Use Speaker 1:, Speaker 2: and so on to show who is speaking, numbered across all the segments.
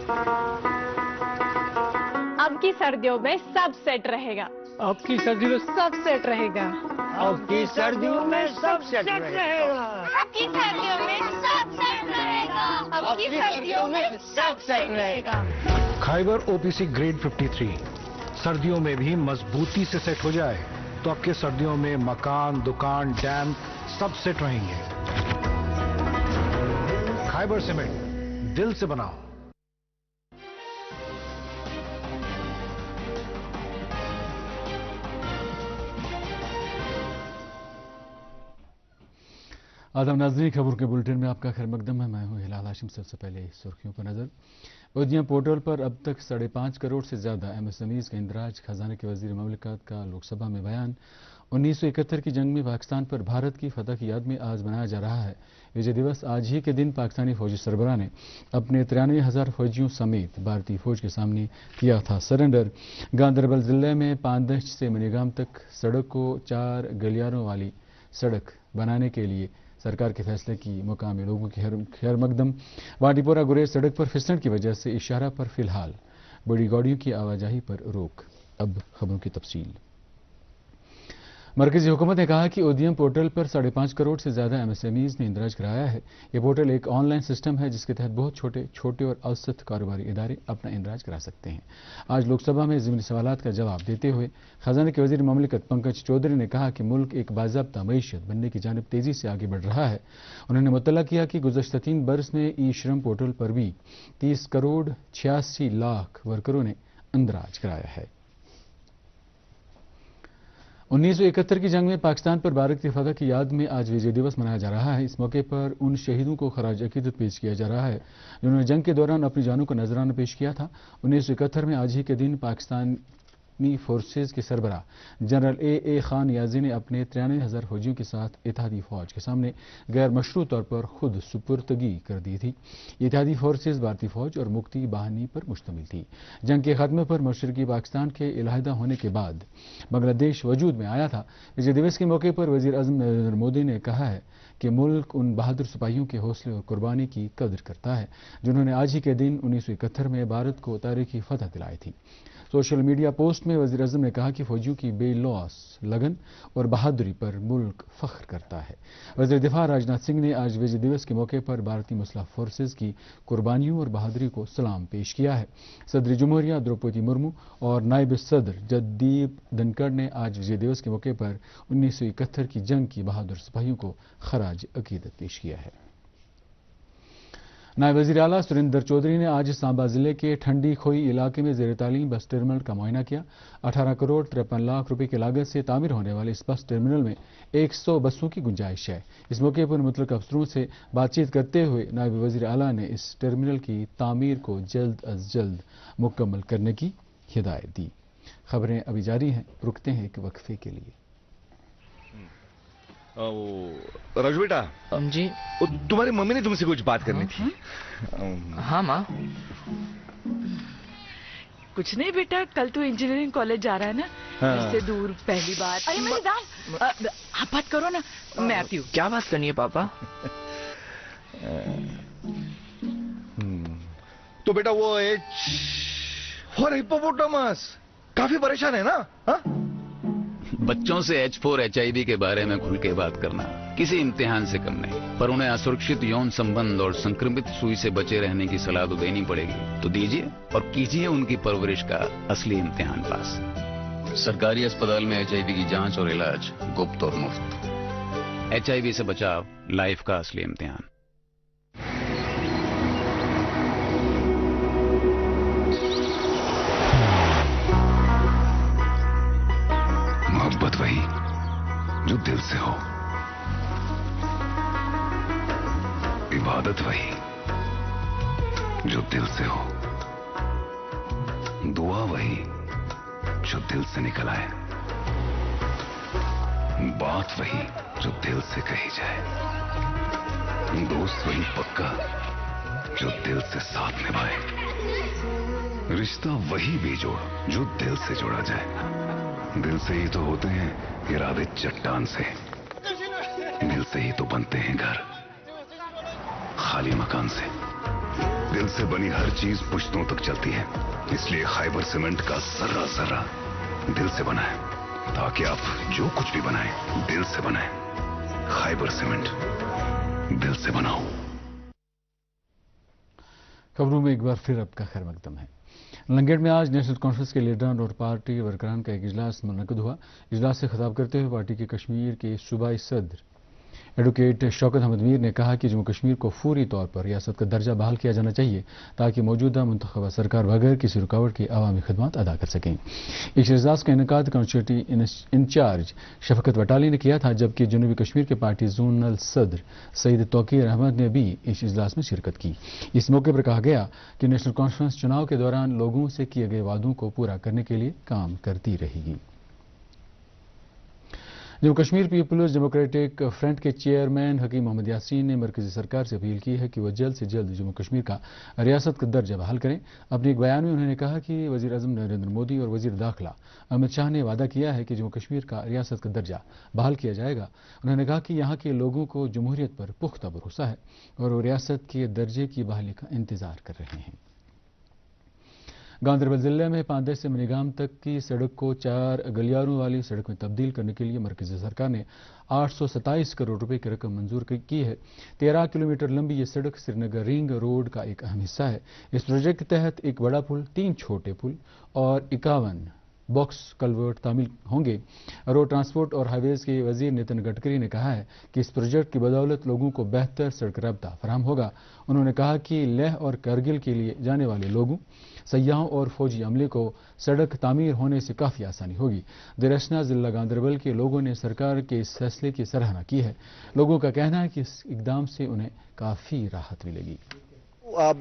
Speaker 1: अब की सर्दियों में सब सेट रहेगा।
Speaker 2: अब की सर्दियों में सब सेट रहेगा।
Speaker 3: अब की सर्दियों में सब सेट रहेगा।
Speaker 1: अब की सर्दियों में सब सेट रहेगा। अब की सर्दियों में सब सेट रहेगा।
Speaker 4: खाइबर ओपीसी ग्रेड 53 सर्दियों में भी मजबूती से सेट हो जाए तो आपके सर्दियों में मकान, दुकान, डैम सब सेट रहेंगे। खाइबर सीमेंट, दिल से बनाओ।
Speaker 5: आदाब नाज़रीन, खबरों के बुलेटिन में आपका खैर मकदम है। मैं हूं हिलाल हाशिम। सबसे पहले सुर्खियों पर नजर। उद्यम पोर्टल पर अब तक 5.5 करोड़ से ज्यादा एमएसएमईज का इंदराज। खजाने के वजीर ममलिकत का लोकसभा में बयान। 1971 की जंग में पाकिस्तान पर भारत की फतह की याद में आज मनाया जा रहा है विजय दिवस। आज ही के दिन पाकिस्तानी फौजी सरबराह ने अपने 93,000 फौजियों समेत भारतीय फौज के सामने किया था सरेंडर। गांधरबल जिले में पांदश से मनीगाम तक सड़क को 4 गलियारों वाली सड़क बनाने के लिए सरकार के फैसले की मुकामी लोगों की खैर मकदम। वाडीपोरा गुरेज सड़क पर फिसलन की वजह से इशारा पर फिलहाल बड़ी गाड़ियों की आवाजाही पर रोक। अब खबरों की तफसील। मरकजी हुकूमत ने कहा कि उद्यम पोर्टल पर 5.5 करोड़ से ज्यादा एमएसएमईज ने इंदराज कराया है। यह पोर्टल एक ऑनलाइन सिस्टम है जिसके तहत बहुत छोटे और औसत कारोबारी इदारे अपना इंदराज करा सकते हैं। आज लोकसभा में ज़िमनी सवालात का जवाब देते हुए खजाने के वजीर ममलिकत पंकज चौधरी ने कहा कि मुल्क एक बाज़ाब्ता मईशत बनने की जानिब तेजी से आगे बढ़ रहा है। उन्होंने मुतल्ला किया कि गुज़श्ता 3 बरस में ई श्रम पोर्टल पर भी 30 करोड़ 86 लाख वर्करों ने इंदराज कराया है। 1971 की जंग में पाकिस्तान पर भारत की फतह की याद में आज विजय दिवस मनाया जा रहा है। इस मौके पर उन शहीदों को खराज अकीदत पेश किया जा रहा है जिन्होंने जंग के दौरान अपनी जानों का नजराना पेश किया था। 1971 में आज ही के दिन पाकिस्तानी फोर्सेज के सरबराह जनरल ए खान याजी ने अपने 93,000 फौजियों के साथ इत्तेहादी फौज के सामने गैर मशरू तौर पर खुद सुपुर्दगी कर दी थी। इत्तेहादी फोर्सेज भारतीय फौज और मुक्ति बाहिनी पर मुश्तमिल थी। जंग के खात्मे पर मशरकी पाकिस्तान के इलाहिदा होने के बाद बांग्लादेश वजूद में आया था। विजय दिवस के मौके पर वजीर आज़म नरेंद्र मोदी ने कहा है कि मुल्क उन बहादुर सिपाहियों के हौसले और कुर्बानी की कदर करता है जिन्होंने आज ही के दिन 1971 में भारत को तारीखी फतह दिलाई थी। सोशल मीडिया पोस्ट में वज़ीर आज़म ने कहा कि फौजियों की बेलौस लगन और बहादुरी पर मुल्क फख्र करता है। वज़ीर दिफा राजनाथ सिंह ने आज विजय दिवस के मौके पर भारतीय मुसल्लह फोर्सेज की कुर्बानियों और बहादुरी को सलाम पेश किया है। सदर जमहूरिया द्रौपदी मुर्मू और नायब सदर जगदीप धनखड़ ने आज विजय दिवस के मौके पर 1971 की जंग की बहादुर सिपाहियों को खराज अकीदत पेश किया है। नायब वज़ीर आला सुरेंद्र चौधरी ने आज सांबा जिले के ठंडी खोई इलाके में ज़ेर तालीम बस टर्मिनल का मुआयना किया। 18 करोड़ 53 लाख रुपए की लागत से तामीर होने वाले इस बस टर्मिनल में 100 बसों की गुंजाइश है। इस मौके पर मुतल्लिक़ अफसरों से बातचीत करते हुए नायब वज़ीर आला ने इस टर्मिनल की तामीर को जल्द अज जल्द मुकम्मल करने की हिदायत दी। खबरें अभी जारी हैं, रुकते हैं एक वक्फे के लिए।
Speaker 6: राजू बेटा
Speaker 7: जी,
Speaker 6: तुम्हारी मम्मी ने तुमसे कुछ बात करनी थी।
Speaker 7: हाँ माँ।
Speaker 8: कुछ नहीं बेटा, कल तू इंजीनियरिंग कॉलेज जा रहा है ना, इससे दूर पहली बार।
Speaker 1: अरे मेरी दाल,
Speaker 8: आप बात करो ना, मैं आती हूँ।
Speaker 7: क्या बात करनी है पापा?
Speaker 6: तो बेटा वो फॉर हिप्पोपोटामस काफी परेशान है ना? हा?
Speaker 9: बच्चों से H4 HIV के बारे में खुल के बात करना किसी इम्तिहान से कम नहीं, पर उन्हें असुरक्षित यौन संबंध और संक्रमित सुई से बचे रहने की सलाह तो देनी पड़ेगी। तो दीजिए और कीजिए उनकी परवरिश का असली इम्तिहान पास। सरकारी अस्पताल में HIV की जांच और इलाज गुप्त और मुफ्त। HIV से बचाव लाइफ का असली इम्तिहान।
Speaker 10: मोहब्बत वही जो दिल से हो, इबादत वही जो दिल से हो, दुआ वही जो दिल से निकल आए, बात वही जो दिल से कही जाए, दोस्त वही पक्का जो दिल से साथ निभाए, रिश्ता वही बेजोड़ जो दिल से जोड़ा जाए। दिल से ही तो होते हैं इरादे चट्टान से, दिल से ही तो बनते हैं घर खाली मकान से। दिल से बनी हर चीज पुश्तों तक चलती है, इसलिए खैबर सीमेंट का जर्रा जर्रा दिल से बना है, ताकि आप जो कुछ भी बनाएं दिल से बनाएं। खैबर सीमेंट, दिल से बनाओ।
Speaker 5: खबरों में एक बार फिर आपका खैर मकदम है। लंगेट में आज नेशनल कॉन्फ्रेंस के लीडरान और पार्टी वर्करान का एक इजलास मुनक्किद हुआ। इजलास से खिताब करते हुए पार्टी के कश्मीर के सूबाई सदर एडवोकेट शौकत अहमद मीर ने कहा कि जम्मू कश्मीर को फौरी तौर पर रियासत का दर्जा बहाल किया जाना चाहिए, ताकि मौजूदा मुंतखबा सरकार बगैर किसी रुकावट के अवामी खदमात अदा कर सकें। इस इजलास का इनेकाद कॉन्स्टिट्यूंसी इंचार्ज शफकत वटाली ने किया था, जबकि जनूबी कश्मीर के पार्टी जोनल सदर सईद तौकीर अहमद ने भी इस इजलास में शिरकत की। इस मौके पर कहा गया कि नेशनल कॉन्फ्रेंस चुनाव के दौरान लोगों से किए गए वादों को पूरा करने के लिए काम करती रहेगी। Jammu Kashmir Peoples Democratic Front के चेयरमैन हकीम मोहम्मद यासीन ने मरकजी सरकार से अपील की है कि वह जल्द से जल्द जम्मू कश्मीर का रियासत का दर्जा बहाल करें। अपने एक बयान में उन्होंने कहा कि वजीर आजम नरेंद्र मोदी और वजीर दाखिला अमित शाह ने वादा किया है कि जम्मू कश्मीर का रियासत का दर्जा बहाल किया जाएगा। उन्होंने कहा कि यहाँ के लोगों को जमहूरियत पर पुख्ता भरोसा है और वो रियासत के दर्जे की बहाली का इंतजार कर रहे हैं। गांधरबल जिले में पांदेश से मनीगाम तक की सड़क को 4 गलियारों वाली सड़क में तब्दील करने के लिए मरकजी सरकार ने 827 करोड़ रुपए की रकम मंजूर की है। 13 किलोमीटर लंबी ये सड़क श्रीनगर रिंग रोड का एक अहम हिस्सा है। इस प्रोजेक्ट के तहत एक बड़ा पुल, 3 छोटे पुल और 51 बॉक्स कलवर्ट तामील होंगे। रोड ट्रांसपोर्ट और हाईवेज के वजीर नितिन गडकरी ने कहा है कि इस प्रोजेक्ट की बदौलत लोगों को बेहतर सड़क रब्ता फराहम होगा। उन्होंने कहा कि लेह और करगिल के लिए जाने वाले लोगों, सयाहों और फौजी अमले को सड़क तामीर होने से काफ़ी आसानी होगी। दरअसल जिला गांधरबल के लोगों ने सरकार के इस फैसले की सराहना की है। लोगों का कहना है कि इस इकदाम से उन्हें काफ़ी राहत मिलेगी।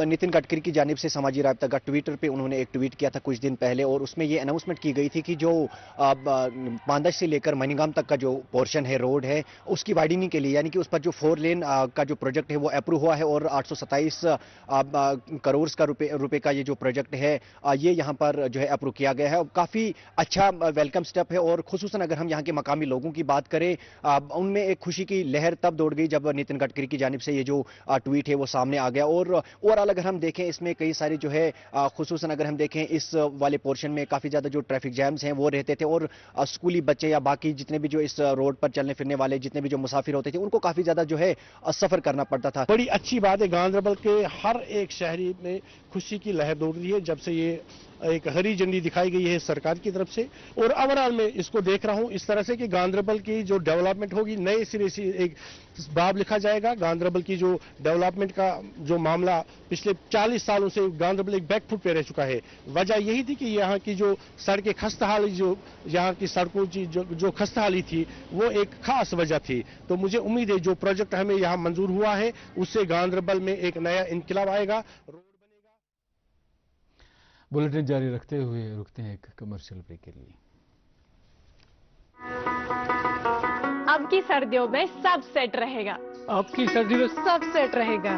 Speaker 11: नितिन गडकरी की जानिब से समाजी राब्ता का ट्विटर पे उन्होंने एक ट्वीट किया था कुछ दिन पहले, और उसमें ये अनाउंसमेंट की गई थी कि जो पांदश से लेकर मनीगाम तक का जो पोर्शन है रोड है उसकी वाइडनिंग के लिए, यानी कि उस पर जो 4 लेन का जो प्रोजेक्ट है वो अप्रूव हुआ है और 827 करोड़ का रुपए का ये जो प्रोजेक्ट है ये यहाँ पर जो है अप्रूव किया गया है। काफ़ी अच्छा वेलकम स्टेप है, और खुसूसन अगर हम यहाँ के मकामी लोगों की बात करें उनमें एक खुशी की लहर तब दौड़ गई जब नितिन गडकरी की जानिब से ये जो ट्वीट है वो सामने आ गया। और ओवरऑल अगर हम देखें इसमें कई सारे जो है खुसूसन अगर हम देखें इस वाले पोर्शन में काफ़ी ज़्यादा जो ट्रैफिक जैम्स हैं वो रहते थे, और स्कूली बच्चे या बाकी जितने भी जो इस रोड पर चलने फिरने वाले जितने भी जो मुसाफिर होते थे उनको काफ़ी ज़्यादा जो है सफ़र करना पड़ता था।
Speaker 12: बड़ी अच्छी बात है, गांधरबल के हर एक शहरी में खुशी की लहर दौड़ रही है जब से ये एक हरी झंडी दिखाई गई है सरकार की तरफ से। और ओवरऑल में इसको देख रहा हूं इस तरह से कि गांधरबल की जो डेवलपमेंट होगी नए सिरे से एक बाब लिखा जाएगा। गांधरबल की जो डेवलपमेंट का जो मामला पिछले 40 सालों से गांधरबल एक बैकफुट पे रह चुका है। वजह यही थी कि यहाँ की जो सड़कें खस्ताहाली, जो यहाँ की सड़कों की जो खस्ताहाली थी वो एक खास वजह थी। तो मुझे उम्मीद है जो प्रोजेक्ट हमें यहाँ मंजूर हुआ है उससे गांधरबल में एक नया इनकलाब आएगा।
Speaker 5: बुलेटिन जारी रखते हुए रुकते हैं एक कमर्शियल ब्रेक के लिए।
Speaker 1: अब की सर्दियों में सब सेट रहेगा।
Speaker 2: अब की सर्दियों में सब सेट रहेगा।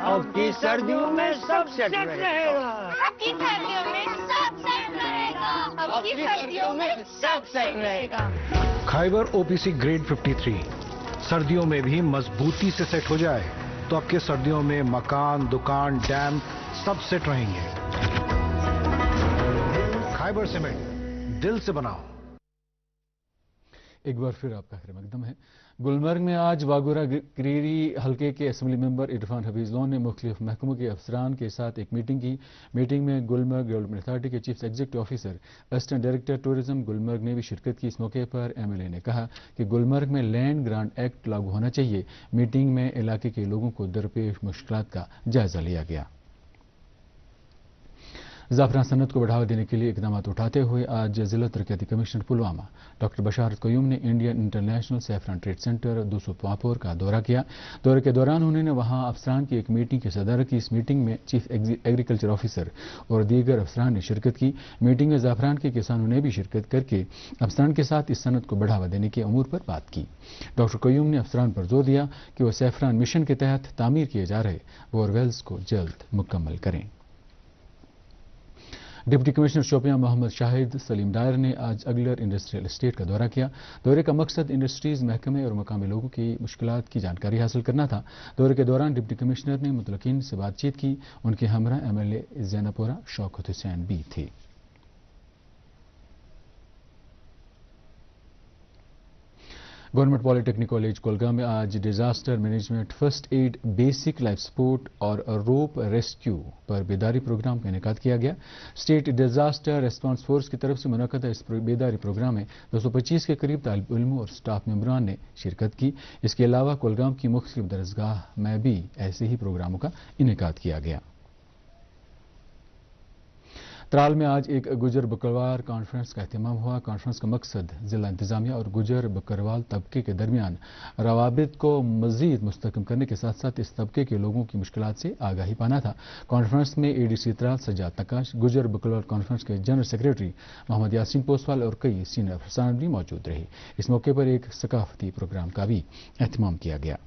Speaker 3: अब की सर्दियों में सब सेट रहेगा।
Speaker 1: अब की सर्दियों में सब सेट रहेगा। अब की सर्दियों में सब सेट रहेगा।
Speaker 4: खैबर ओपीसी ग्रेड 53 सर्दियों में भी मजबूती से सेट हो जाए तो आपके सर्दियों में मकान, दुकान, डैम सब सेट रहेंगे। खैबर सीमेंट, दिल से बनाओ।
Speaker 5: एक बार फिर आपका खैर मकदम है। गुलमर्ग में आज वागुरा क्रीरी हल्के के assembly member Irfan Hafeez loan ने मुख्तलिफ महकमों के अफसरान के साथ एक मीटिंग की। मीटिंग में गुलमर्ग डेवलपमेंट अथॉरिटी के chief executive officer assistant director tourism Gulmarg ने भी शिरकत की। इस मौके पर एमएलए ने कहा कि गुलमर्ग में लैंड ग्रांट एक्ट लागू होना चाहिए। मीटिंग में इलाके के लोगों को दरपेश मुश्किलात का जायजा लिया गया। ज़ाफ़रान सनत को बढ़ावा देने के लिए इकदाम उठाते हुए आज जिला तरक्याती कमिश्नर पुलवामा डॉक्टर बशारत कयूम ने Indian international saffron trade centre 200 पापोर का दौरा किया। दौरे के दौरान उन्होंने वहां अफसरान की एक मीटिंग की सदारत की। इस मीटिंग में चीफ एग्रीकल्चर ऑफिसर और दीगर अफसरान ने शिरकत की। मीटिंग में ज़ाफ़रान के किसानों ने भी शिरकत करके अफसरान के साथ इस सनत को बढ़ावा देने के अमूर पर बात की। डॉक्टर कयूम ने अफसरान पर जोर दिया कि वह सैफरान मिशन के तहत तामीर किए जा रहे बोरवेल्स को जल्द मुकम्मल करें। डिप्टी कमिश्नर शोपियां मोहम्मद शाहिद सलीम डायर ने आज अगलर इंडस्ट्रियल एस्टेट का दौरा किया। दौरे का मकसद इंडस्ट्रीज महकमे और मकामी लोगों की मुश्किलात की जानकारी हासिल करना था। दौरे के दौरान डिप्टी कमिश्नर ने मुतलकीन से बातचीत की। उनके हमरा MLA जैनपुरा शौकत हुसैन भी थे। गवर्नमेंट पॉलिटेक्निक कॉलेज कोलगाम में आज disaster management, first aid, basic life support और रोप रेस्क्यू पर बेदारी प्रोग्राम का इनेकाद किया गया। स्टेट डिजास्टर रेस्पॉन्स फोर्स की तरफ से मुनक्कदा इस बेदारी प्रोग्राम में 225 के करीब तालिब इल्मों और स्टाफ मेंबरान ने शिरकत की। इसके अलावा कोलगाम की मुख्तलिफ दरसगाह में भी ऐसे ही प्रोग्रामों का इनेकाद किया गया। त्राल में आज एक गुजर बकरवाल कॉन्फ्रेंस का एहतमाम हुआ। कॉन्फ्रेंस का मकसद जिला इंतजामिया और गुजर बकरवाल तबके के दरमियान रवाबित को मजीद मुस्तहकम करने के साथ साथ इस तबके के लोगों की मुश्किलात से आगाही पाना था। कॉन्फ्रेंस में ADC त्राल सज्जाद नकाश, गुजर बकरवाल कॉन्फ्रेंस के जनरल सेक्रेटरी मोहम्मद यासीन पोसवाल और कई सीनियर अफसरान भी मौजूद रहे। इस मौके पर एक सकाफती प्रोग्राम का भी एहतमाम किया गया।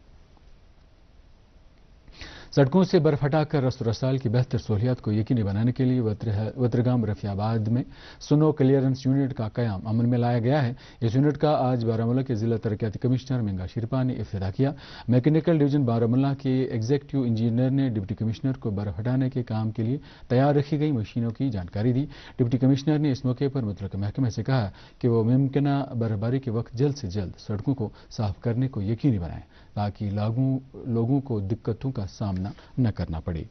Speaker 5: सड़कों से बर्फ हटाकर रस्ते रसाल की बेहतर सहूलियात को यकीनी बनाने के लिए वत्रगाम रफियाबाद में स्नो क्लियरेंस यूनिट का कयाम अमल में लाया गया है। इस यूनिट का आज बारामूला के जिला तरक्याती कमिश्नर मिंगा शिरपा ने इफ्तिताह किया। मैकेनिकल डिवीजन बारामूला के एग्जीक्यूटिव इंजीनियर ने डिप्टी कमिश्नर को बर्फ हटाने के काम के लिए तैयार रखी गई मशीनों की जानकारी दी। डिप्टी कमिश्नर ने इस मौके पर मुतल्लिका महकमे से कहा कि वो मुमकिना बर्फबारी के वक्त जल्द से जल्द सड़कों को साफ करने को यकीनी बनाएं ताकि लोगों को दिक्कतों का सामना न करना पड़े।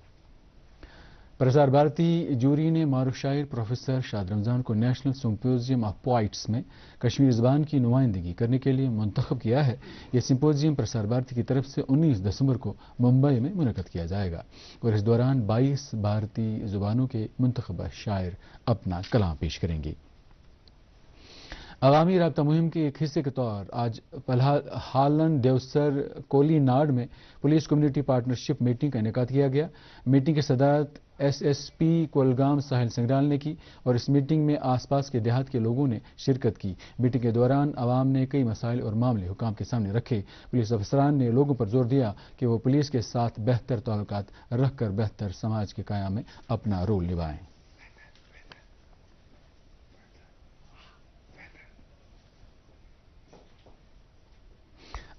Speaker 5: प्रसार भारती जूरी ने मारूफ शायर प्रोफेसर शाद रमजान को नेशनल सिंपोजियम ऑफ पोइट्स में कश्मीरी ज़बान की नुमाइंदगी करने के लिए मुंतखब किया है। यह सिंपोजियम प्रसार भारती की तरफ से 19 दिसंबर को मुंबई में मुनक़द किया जाएगा और इस दौरान 22 भारतीय ज़ुबानों के मुंतखबा शायर अपना कलाम पेश करेंगे। अवामी राब्ता मुहिम के एक हिस्से के तौर आज हालन देवसर कोली नाड में पुलिस कम्युनिटी पार्टनरशिप मीटिंग का इनेकाद किया गया। मीटिंग की सदारत SSP कोलगाम साहिल संगराल ने की और इस मीटिंग में आसपास के देहात के लोगों ने शिरकत की। मीटिंग के दौरान अवाम ने कई मसाइल और मामले हुकाम के सामने रखे। पुलिस अफसरान ने लोगों पर जोर दिया कि वो पुलिस के साथ बेहतर ताल्लुकात रखकर बेहतर समाज के कायम में अपना रोल निभाएं।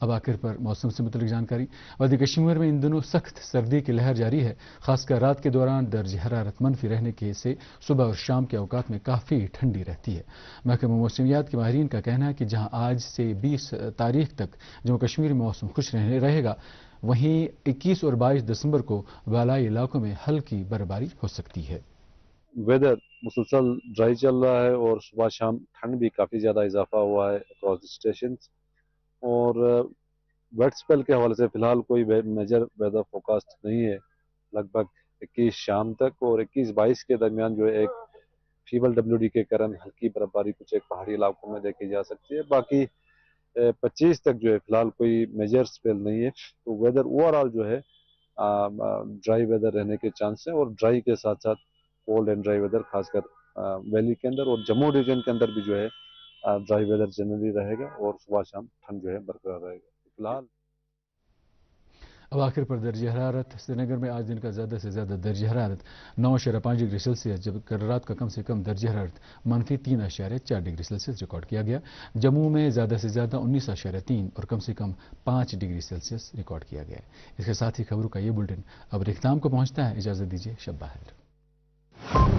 Speaker 5: अब आखिर पर मौसम से मुतल्लिक जानकारी। वादी कश्मीर में इन दिनों सख्त सर्दी की लहर जारी है। खासकर रात के दौरान दर्ज हरारत मनफी रहने के से सुबह और शाम के औकात में काफ़ी ठंडी रहती है। महकमा मौसमियात के माहिरीन का कहना है कि जहां आज से 20 तारीख तक जम्मू कश्मीर में मौसम खुश रहेगा, वहीं 21 और 22 दिसंबर को बालाई इलाकों में हल्की बर्फबारी हो सकती है।
Speaker 13: वेदर मुसलसल ड्राई चल रहा है और सुबह शाम ठंड भी काफ़ी ज़्यादा इजाफा हुआ है अक्रॉस द स्टेशन। और वेट स्पेल के हवाले से फिलहाल कोई मेजर वेदर फोरकास्ट नहीं है। लगभग 21 शाम तक और 21-22 के दरमियान जो है एक फीबल WD के कारण हल्की बर्फबारी कुछ एक पहाड़ी इलाकों में देखी जा सकती है। बाकी 25 तक जो है फिलहाल कोई मेजर स्पेल नहीं है। तो वेदर ओवरऑल जो है ड्राई वेदर रहने के चांस है और ड्राई के साथ साथ कोल्ड एंड ड्राई वेदर खासकर वैली के अंदर और जम्मू रीजन के अंदर भी जो है ड्राई वेदर जनरली रहेगा और सुबह शाम ठंड जो है बरकरार रहेगा। फिलहाल
Speaker 5: अब आखिर पर दर्ज हरारत श्रीनगर में आज दिन का ज़्यादा से ज़्यादा दर्ज हरारत 9.5 डिग्री सेल्सियस, जबकि रात का कम से कम दर्ज हरारत -3.4 डिग्री सेल्सियस रिकॉर्ड किया गया। जम्मू में ज़्यादा से ज़्यादा 19.3 और कम से कम 5 डिग्री सेल्सियस रिकॉर्ड किया गया। इसके साथ ही खबरों का ये बुलेटिन अब इख्तिताम को पहुँचता है। इजाज़त दीजिए, शब बखैर।